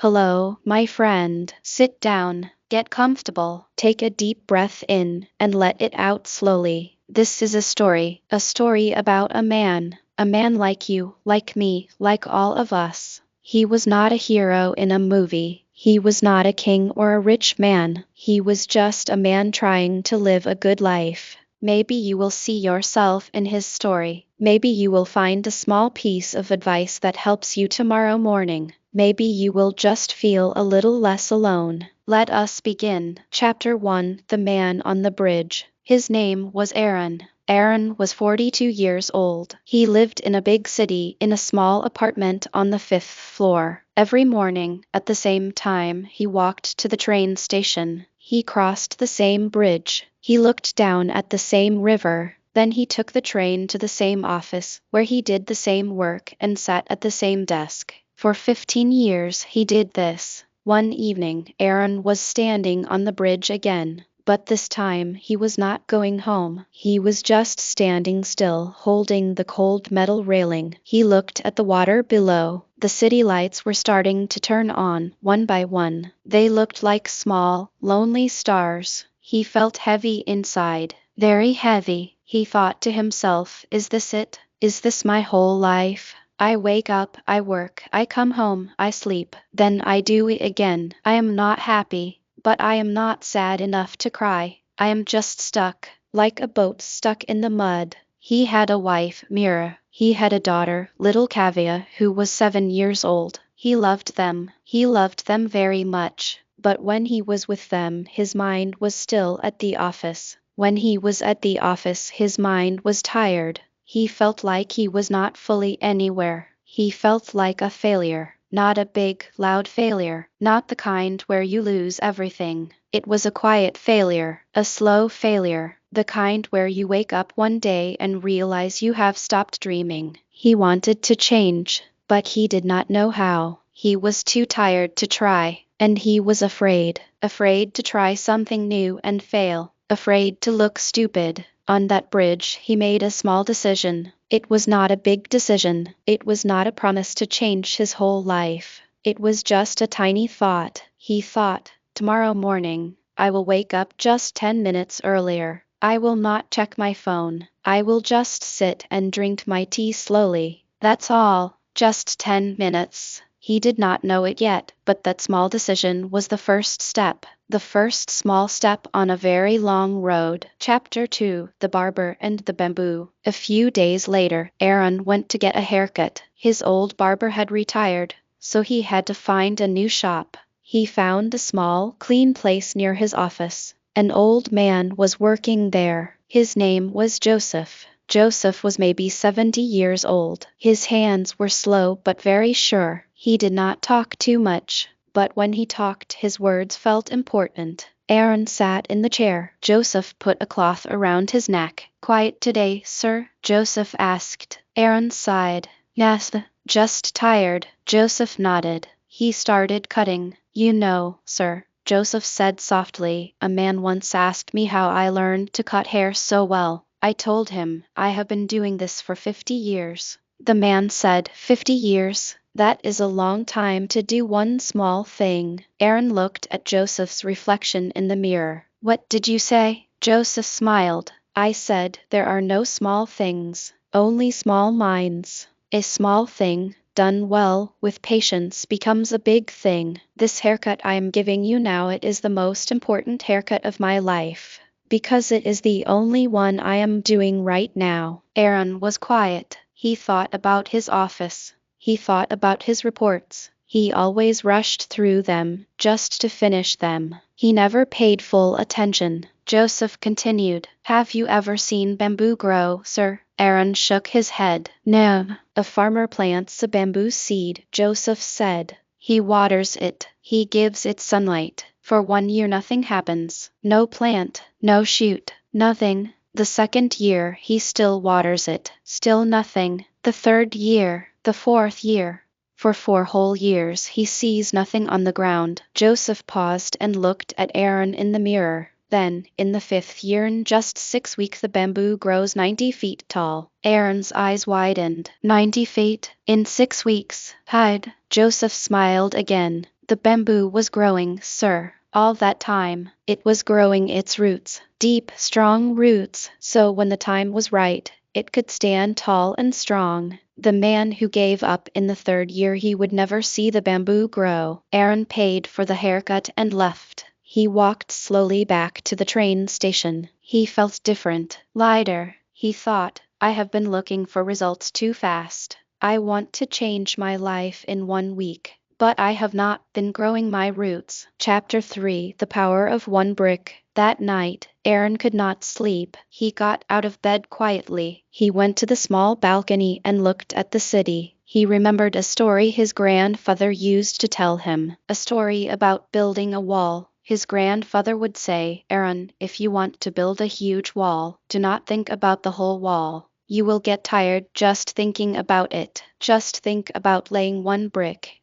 Hello, my friend. Sit down, get comfortable, take a deep breath in, and let it out slowly. This is a story about a man like you, like me, like all of us. He was not a hero in a movie. He was not a king or a rich man. He was just a man trying to live a good life. Maybe you will see yourself in his story. Maybe you will find a small piece of advice that helps you tomorrow morning. Maybe you will just feel a little less alone. Let us begin. Chapter 1: The Man on the Bridge. His name was Arun. Arun was 42 years old. He lived in a big city in a small apartment on the fifth floor. Every morning, at the same time, he walked to the train station. He crossed the same bridge. He looked down at the same river. Then he took the train to the same office, where he did the same work and sat at the same desk. For 15 years he did this. One evening, Arun was standing on the bridge again. But this time he was not going home. He was just standing still, holding the cold metal railing. He looked at the water below. The city lights were starting to turn on, one by one. They looked like small, lonely stars. He felt heavy inside. Very heavy. He thought to himself, is this it? Is this my whole life? I wake up, I work, I come home, I sleep, then I do it again. I am not happy, but I am not sad enough to cry. I am just stuck, like a boat stuck in the mud. He had a wife, Mira. He had a daughter, little Kavya, who was 7 years old. He loved them. He loved them very much. But when he was with them, his mind was still at the office. When he was at the office, his mind was tired. He felt like he was not fully anywhere. He felt like a failure. Not a big, loud failure. Not the kind where you lose everything. It was a quiet failure. A slow failure. The kind where you wake up one day and realize you have stopped dreaming. He wanted to change, but he did not know how. He was too tired to try, and he was afraid. Afraid to try something new and fail. Afraid to look stupid. On that bridge, he made a small decision. It was not a big decision. It was not a promise to change his whole life. It was just a tiny thought. He thought, tomorrow morning, I will wake up just 10 minutes earlier. I will not check my phone. I will just sit and drink my tea slowly. That's all. Just 10 minutes. He did not know it yet, but that small decision was the first step. The first small step on a very long road. Chapter 2: The Barber and the Bamboo. A few days later, Arun went to get a haircut. His old barber had retired, so he had to find a new shop. He found a small, clean place near his office. An old man was working there. His name was Joseph. Joseph was maybe 70 years old. His hands were slow but very sure. He did not talk too much, but when he talked, his words felt important. Arun sat in the chair. Joseph put a cloth around his neck. Quiet today, sir? Joseph asked. Arun sighed. Yes, just tired. Joseph nodded. He started cutting. You know, sir, Joseph said softly, a man once asked me how I learned to cut hair so well. I told him, I have been doing this for 50 years. The man said, 50 years? That is a long time to do one small thing. Arun looked at Joseph's reflection in the mirror. What did you say? Joseph smiled. I said, there are no small things, only small minds. A small thing, done well, with patience, becomes a big thing. This haircut I am giving you now, it is the most important haircut of my life, because it is the only one I am doing right now. Arun was quiet. He thought about his office. He thought about his reports. He always rushed through them, just to finish them. He never paid full attention. Joseph continued, have you ever seen bamboo grow, sir? Arun shook his head. No. A farmer plants a bamboo seed, Joseph said. He waters it. He gives it sunlight. For 1 year nothing happens. No plant, no shoot, nothing. The second year he still waters it. Still nothing. The third year. The fourth year. For 4 whole years he sees nothing on the ground. Joseph paused and looked at Arun in the mirror. Then, in the 5th year, in just 6 weeks, the bamboo grows 90 feet tall. Arun's eyes widened. 90 feet? In 6 weeks? Hide. Joseph smiled again. The bamboo was growing, sir. All that time, it was growing its roots, deep, strong roots, so when the time was right, it could stand tall and strong. The man who gave up in the third year he would never see the bamboo grow. Arun paid for the haircut and left. He walked slowly back to the train station. He felt different, lighter. He thought, I have been looking for results too fast. I want to change my life in 1 week. But I have not been growing my roots. Chapter 3: The Power of One Brick. That night, Arun could not sleep. He got out of bed quietly. He went to the small balcony and looked at the city. He remembered a story his grandfather used to tell him, a story about building a wall. His grandfather would say, Arun, if you want to build a huge wall, do not think about the whole wall. You will get tired just thinking about it. Just think about laying one brick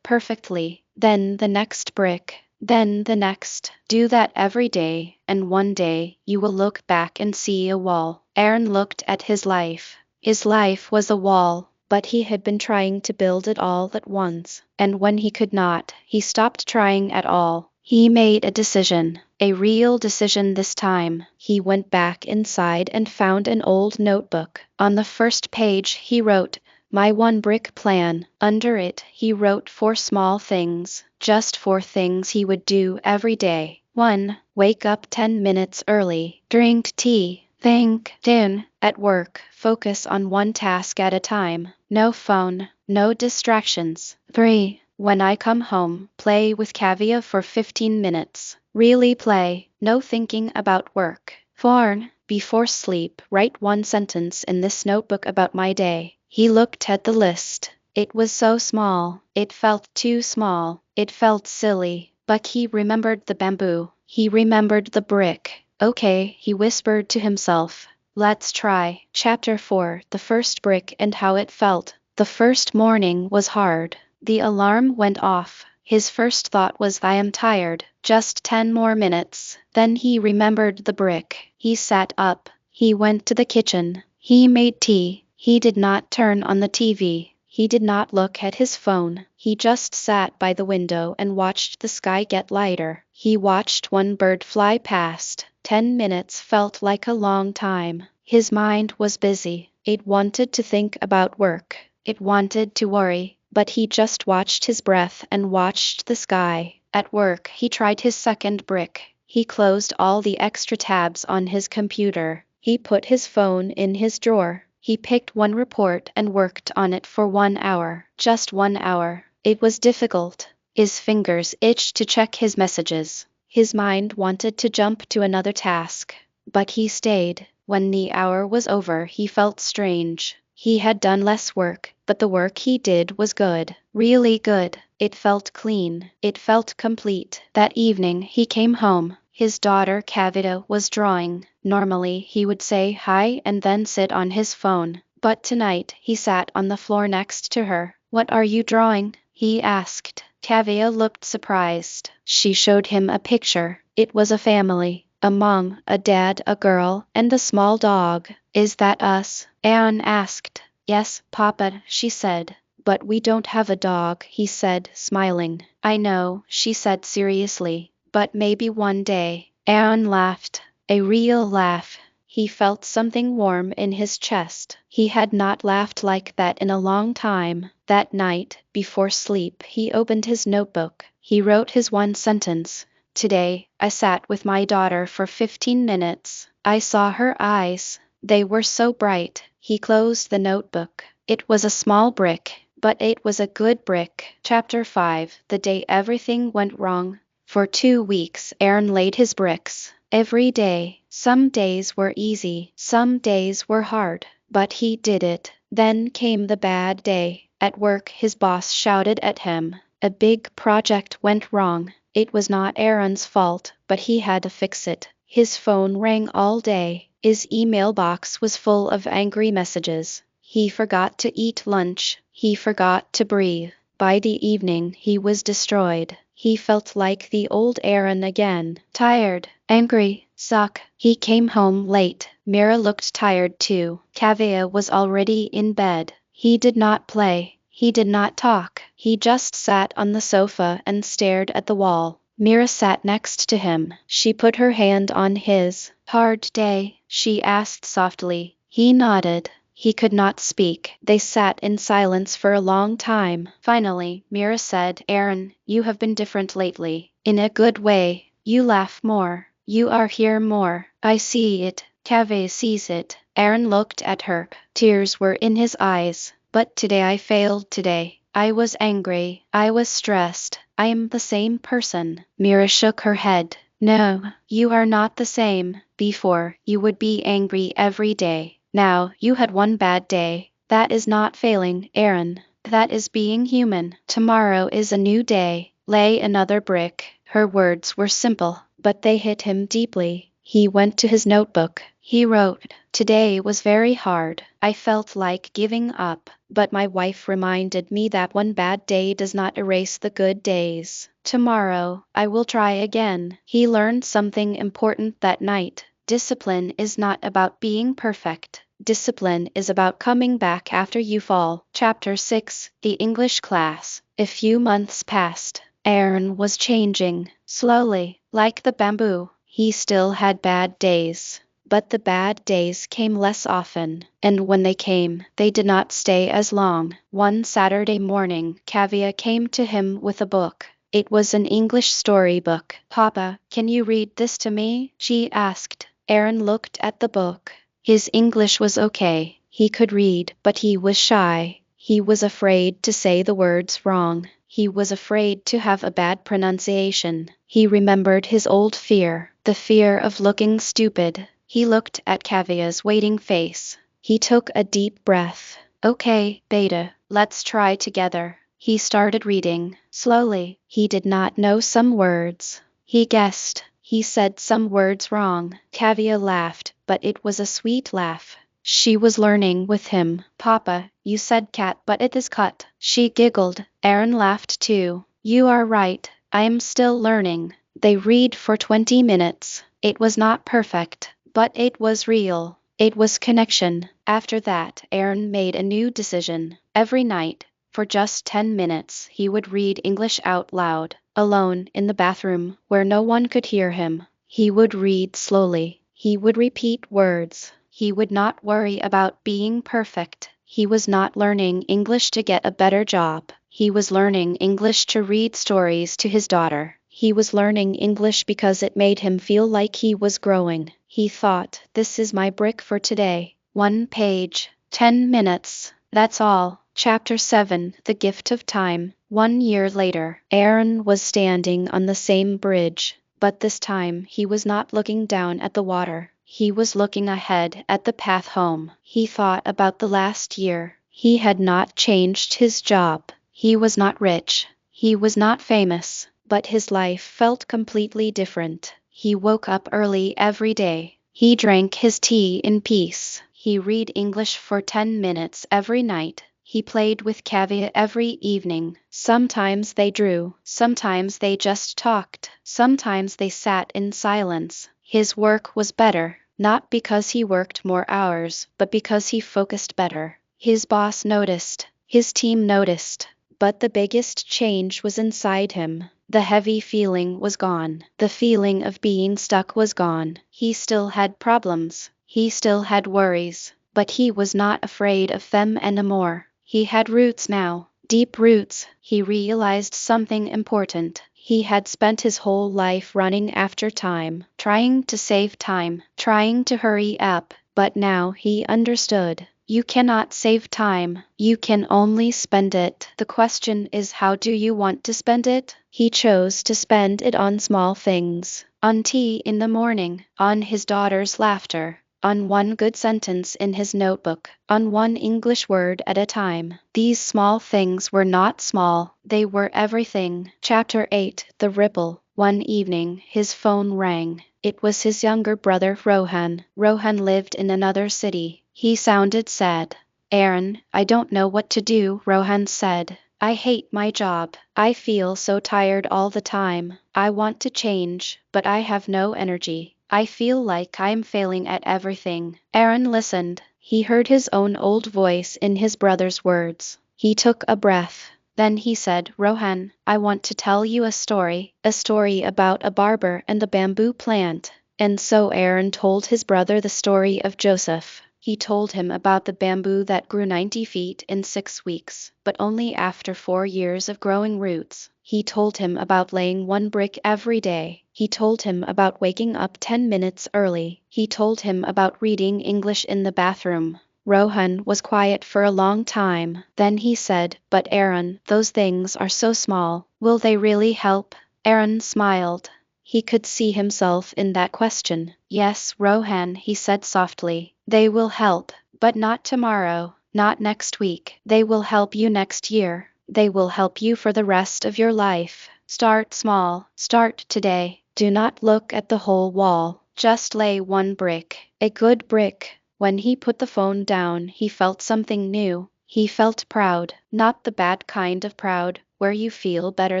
perfectly, then the next brick, then the next. Do that every day, and one day you will look back and see a wall. Arun looked at his life. His life was a wall, but he had been trying to build it all at once, and when he could not, he stopped trying at all. He made a decision, a real decision this time. He went back inside and found an old notebook. On the first page he wrote, my one brick plan. Under it, he wrote 4 small things, just 4 things he would do every day. 1. Wake up 10 minutes early. Drink tea. Think. Din. At work, focus on one task at a time. No phone, no distractions. 3. When I come home, play with Kavya for 15 minutes. Really play, no thinking about work. 4. Before sleep, write 1 sentence in this notebook about my day. He looked at the list. It was so small. It felt too small. It felt silly. But he remembered the bamboo. He remembered the brick. Okay, he whispered to himself. Let's try. Chapter 4: The First Brick and How It Felt. The first morning was hard. The alarm went off. His first thought was, I am tired. Just 10 more minutes. Then he remembered the brick. He sat up. He went to the kitchen. He made tea. He did not turn on the TV. He did not look at his phone. He just sat by the window and watched the sky get lighter. He watched one bird fly past. 10 minutes felt like a long time. His mind was busy. It wanted to think about work. It wanted to worry. But he just watched his breath and watched the sky. At work, he tried his second brick. He closed all the extra tabs on his computer. He put his phone in his drawer. He picked one report and worked on it for 1 hour. Just 1 hour. It was difficult. His fingers itched to check his messages. His mind wanted to jump to another task. But he stayed. When the hour was over, he felt strange. He had done less work, but the work he did was good. Really good. It felt clean. It felt complete. That evening he came home. His daughter Kavita was drawing. Normally he would say hi and then sit on his phone. But tonight he sat on the floor next to her. What are you drawing? He asked. Kavita looked surprised. She showed him a picture. It was a family. A mom, a dad, a girl, and a small dog. Is that us? Arun asked. Yes, Papa, she said. But we don't have a dog, he said, smiling. I know, she said seriously. But maybe one day. Arun laughed. A real laugh. He felt something warm in his chest. He had not laughed like that in a long time. That night, before sleep, he opened his notebook. He wrote his 1 sentence. Today, I sat with my daughter for 15 minutes. I saw her eyes. They were so bright. He closed the notebook. It was a small brick, but it was a good brick. Chapter 5: The Day Everything Went Wrong. For 2 weeks, Arun laid his bricks. Every day. Some days were easy, some days were hard, but he did it. Then came the bad day. At work, his boss shouted at him. A big project went wrong. It was not Arun's fault, but he had to fix it. His phone rang all day. His email box was full of angry messages. He forgot to eat lunch. He forgot to breathe. By the evening, he was destroyed. He felt like the old Arun again. Tired, angry, suck. He came home late. Mira looked tired too. Kavya was already in bed. He did not play. He did not talk. He just sat on the sofa and stared at the wall. Mira sat next to him. She put her hand on his. Hard day? She asked softly. He nodded. He could not speak. They sat in silence for a long time. Finally, Mira said, Arun, you have been different lately. In a good way. You laugh more. You are here more. I see it. Cave sees it. Arun looked at her. Tears were in his eyes. But today I failed today. I was angry. I was stressed. I am the same person. Mira shook her head. No, you are not the same. Before, you would be angry every day. Now, you had one bad day. That is not failing, Arun. That is being human. Tomorrow is a new day. Lay another brick. Her words were simple, but they hit him deeply. He went to his notebook. He wrote, Today was very hard. I felt like giving up, but my wife reminded me that one bad day does not erase the good days. Tomorrow, I will try again. He learned something important that night. Discipline is not about being perfect. Discipline is about coming back after you fall. Chapter 6, The English Class. A few months passed. Arun was changing, slowly, like the bamboo. He still had bad days. But the bad days came less often, and when they came, they did not stay as long. One Saturday morning, Kavya came to him with a book. It was an English storybook. Papa, can you read this to me? She asked. Arun looked at the book. His English was okay. He could read, but he was shy. He was afraid to say the words wrong. He was afraid to have a bad pronunciation. He remembered his old fear, the fear of looking stupid. He looked at Kavya's waiting face. He took a deep breath. Okay, Beta, let's try together. He started reading. Slowly, he did not know some words. He guessed. He said some words wrong. Kavya laughed, but it was a sweet laugh. She was learning with him. Papa, you said cat but it is cut. She giggled. Arun laughed too. You are right. I am still learning. They read for 20 minutes. It was not perfect, but it was real. It was connection. After that, Arun made a new decision. Every night, for just 10 minutes, he would read English out loud, alone in the bathroom, where no one could hear him. He would read slowly. He would repeat words. He would not worry about being perfect. He was not learning English to get a better job. He was learning English to read stories to his daughter. He was learning English because it made him feel like he was growing. He thought, this is my brick for today. 1 page, 10 minutes. That's all. Chapter 7, The Gift of Time. 1 year later, Arun was standing on the same bridge, but this time he was not looking down at the water. He was looking ahead at the path home. He thought about the last year. He had not changed his job. He was not rich. He was not famous, but his life felt completely different. He woke up early every day. He drank his tea in peace. He read English for 10 minutes every night. He played with Kavya every evening. Sometimes they drew, sometimes they just talked, sometimes they sat in silence. His work was better, not because he worked more hours, but because he focused better. His boss noticed, his team noticed, but the biggest change was inside him. The heavy feeling was gone. The feeling of being stuck was gone. He still had problems. He still had worries, but he was not afraid of them anymore. He had roots now, deep roots. He realized something important. He had spent his whole life running after time, trying to save time, trying to hurry up, but now he understood. You cannot save time, you can only spend it. The question is, how do you want to spend it? He chose to spend it on small things, on tea in the morning, on his daughter's laughter, on one good sentence in his notebook, on one English word at a time. These small things were not small, they were everything. Chapter 8, The Ripple. One evening, his phone rang. It was his younger brother Rohan. Rohan lived in another city. He sounded sad. Arun, I don't know what to do, Rohan said. I hate my job. I feel so tired all the time. I want to change, but I have no energy. I feel like I'm failing at everything. Arun listened. He heard his own old voice in his brother's words. He took a breath. Then he said, Rohan, I want to tell you a story about a barber and the bamboo plant. And so Aaron told his brother the story of Joseph. He told him about the bamboo that grew 90 feet in 6 weeks, but only after 4 years of growing roots. He told him about laying one brick every day. He told him about waking up 10 minutes early. He told him about reading English in the bathroom. Rohan was quiet for a long time. Then he said, But Aaron, those things are so small. Will they really help? Aaron smiled. He could see himself in that question. Yes, Rohan, he said softly. They will help, but not tomorrow, not next week. They will help you next year. They will help you for the rest of your life. Start small. Start today. Do not look at the whole wall. Just lay one brick. A good brick. When he put the phone down, he felt something new. He felt proud, not the bad kind of proud, where you feel better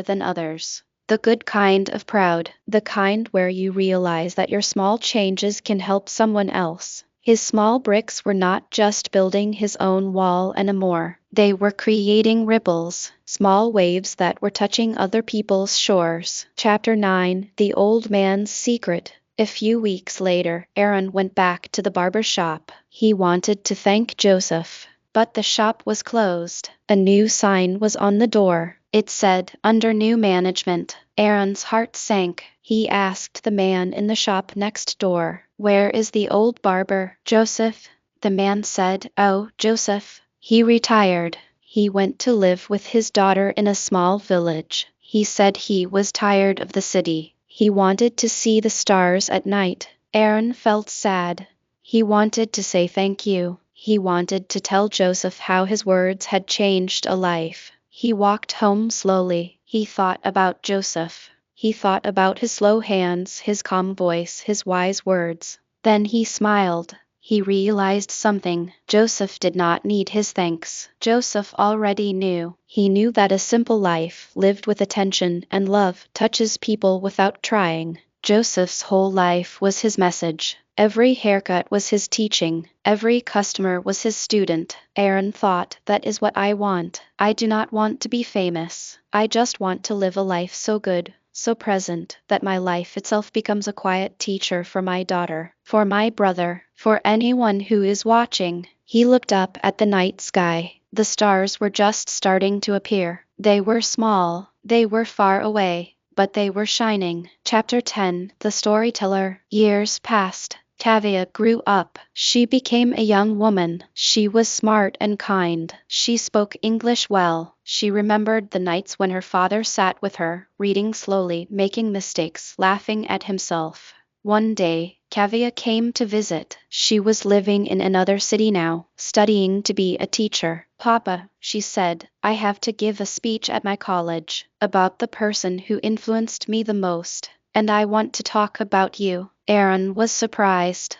than others. The good kind of proud, the kind where you realize that your small changes can help someone else. His small bricks were not just building his own wall anymore. They were creating ripples, small waves that were touching other people's shores. Chapter 9: The Old Man's Secret. A few weeks later, Aaron went back to the barber shop. He wanted to thank Joseph, but the shop was closed. A new sign was on the door. It said, Under new management. Aaron's heart sank. He asked the man in the shop next door, Where is the old barber, Joseph? The man said, Oh, Joseph. He retired. He went to live with his daughter in a small village. He said he was tired of the city. He wanted to see the stars at night. Aaron felt sad. He wanted to say thank you. He wanted to tell Joseph how his words had changed a life. He walked home slowly. He thought about Joseph. He thought about his slow hands, his calm voice, his wise words. Then he smiled. He realized something. Joseph did not need his thanks. Joseph already knew. He knew that a simple life, lived with attention and love, touches people without trying. Joseph's whole life was his message. Every haircut was his teaching. Every customer was his student. Aaron thought, That is what I want. I do not want to be famous. I just want to live a life so good, so present, that my life itself becomes a quiet teacher for my daughter, for my brother, for anyone who is watching. He looked up at the night sky. The stars were just starting to appear. They were small. They were far away, but they were shining. Chapter 10: The Storyteller. Years passed. Kavya grew up. She became a young woman. She was smart and kind. She spoke English well. She remembered the nights when her father sat with her, reading slowly, making mistakes, laughing at himself. One day, Kavya came to visit. She was living in another city now, studying to be a teacher. Papa, she said, I have to give a speech at my college about the person who influenced me the most, and I want to talk about you. Aaron was surprised.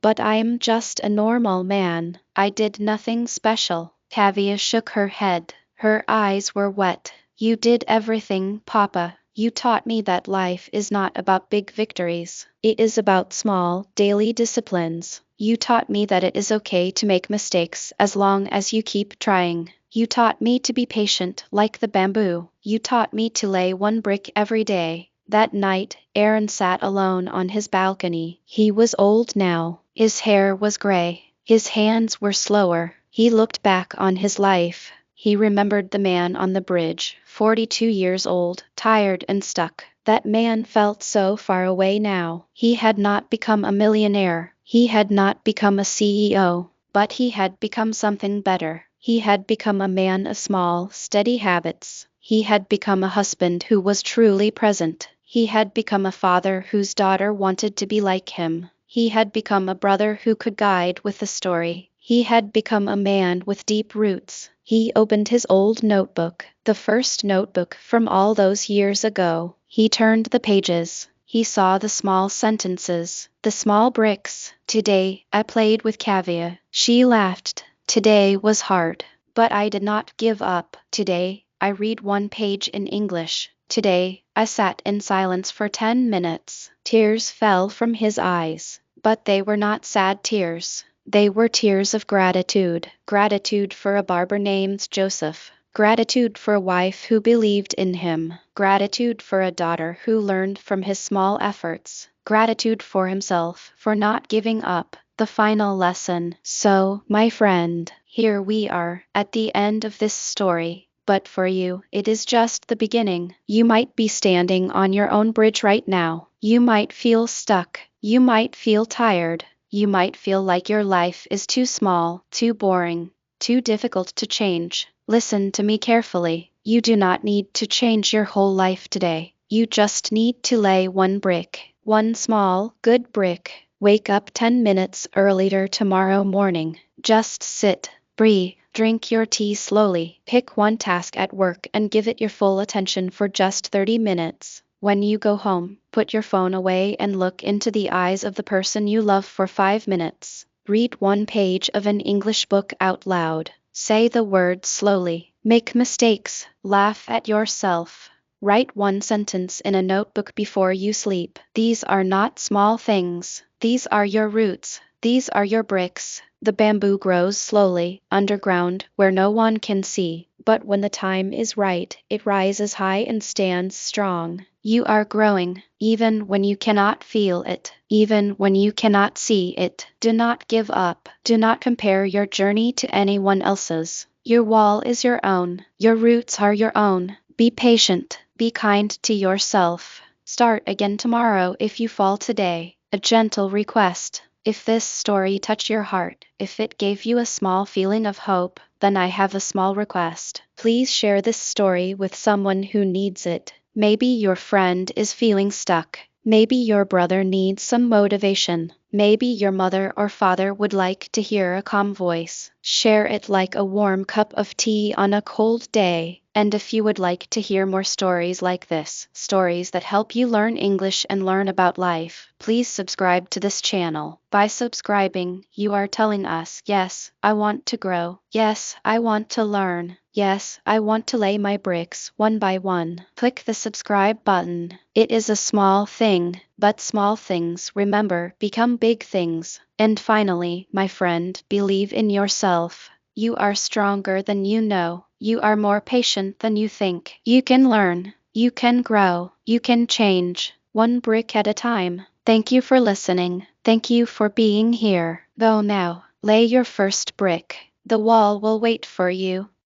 But I'm just a normal man. I did nothing special. Kavya shook her head. Her eyes were wet. You did everything, Papa. You taught me that life is not about big victories. It is about small, daily disciplines. You taught me that it is okay to make mistakes as long as you keep trying. You taught me to be patient, like the bamboo. You taught me to lay one brick every day. That night, Aaron sat alone on his balcony. He was old now. His hair was gray. His hands were slower. He looked back on his life. He remembered the man on the bridge, 42 years old, tired and stuck. That man felt so far away now. He had not become a millionaire. He had not become a CEO. But he had become something better. He had become a man of small, steady habits. He had become a husband who was truly present. He had become a father whose daughter wanted to be like him. He had become a brother who could guide with a story. He had become a man with deep roots. He opened his old notebook, the first notebook from all those years ago. He turned the pages. He saw the small sentences, the small bricks. Today, I played with Kavya. She laughed. Today was hard, but I did not give up. Today, I read one page in English. Today, I sat in silence for 10 minutes. Tears fell from his eyes, but they were not sad tears. They were tears of gratitude. Gratitude for a barber named Joseph. Gratitude for a wife who believed in him. Gratitude for a daughter who learned from his small efforts. Gratitude for himself for not giving up. The final lesson. So, my friend, here we are, at the end of this story. But for you, it is just the beginning. You might be standing on your own bridge right now. You might feel stuck. You might feel tired. You might feel like your life is too small, too boring, too difficult to change. Listen to me carefully. You do not need to change your whole life today. You just need to lay one brick, one small, good brick. Wake up 10 minutes earlier tomorrow morning. Just sit, breathe, drink your tea slowly. Pick one task at work and give it your full attention for just 30 minutes. When you go home, put your phone away and look into the eyes of the person you love for 5 minutes. Read one page of an English book out loud. Say the words slowly. Make mistakes. Laugh at yourself. Write one sentence in a notebook before you sleep. These are not small things. These are your roots. These are your bricks. The bamboo grows slowly, underground, where no one can see. But when the time is right, it rises high and stands strong. You are growing, even when you cannot feel it, even when you cannot see it. Do not give up. Do not compare your journey to anyone else's. Your wall is your own. Your roots are your own. Be patient. Be kind to yourself. Start again tomorrow if you fall today. A gentle request. If this story touched your heart, if it gave you a small feeling of hope, then I have a small request. Please share this story with someone who needs it. Maybe your friend is feeling stuck. Maybe your brother needs some motivation. Maybe your mother or father would like to hear a calm voice. Share it like a warm cup of tea on a cold day. And if you would like to hear more stories like this, stories that help you learn English and learn about life, please subscribe to this channel. By subscribing, you are telling us, yes, I want to grow. Yes, I want to learn. Yes, I want to lay my bricks one by one. Click the subscribe button. It is a small thing, but small things, remember, become big things. And finally, my friend, believe in yourself. You are stronger than you know. You are more patient than you think. You can learn. You can grow. You can change. One brick at a time. Thank you for listening. Thank you for being here. Go now. Lay your first brick. The wall will wait for you.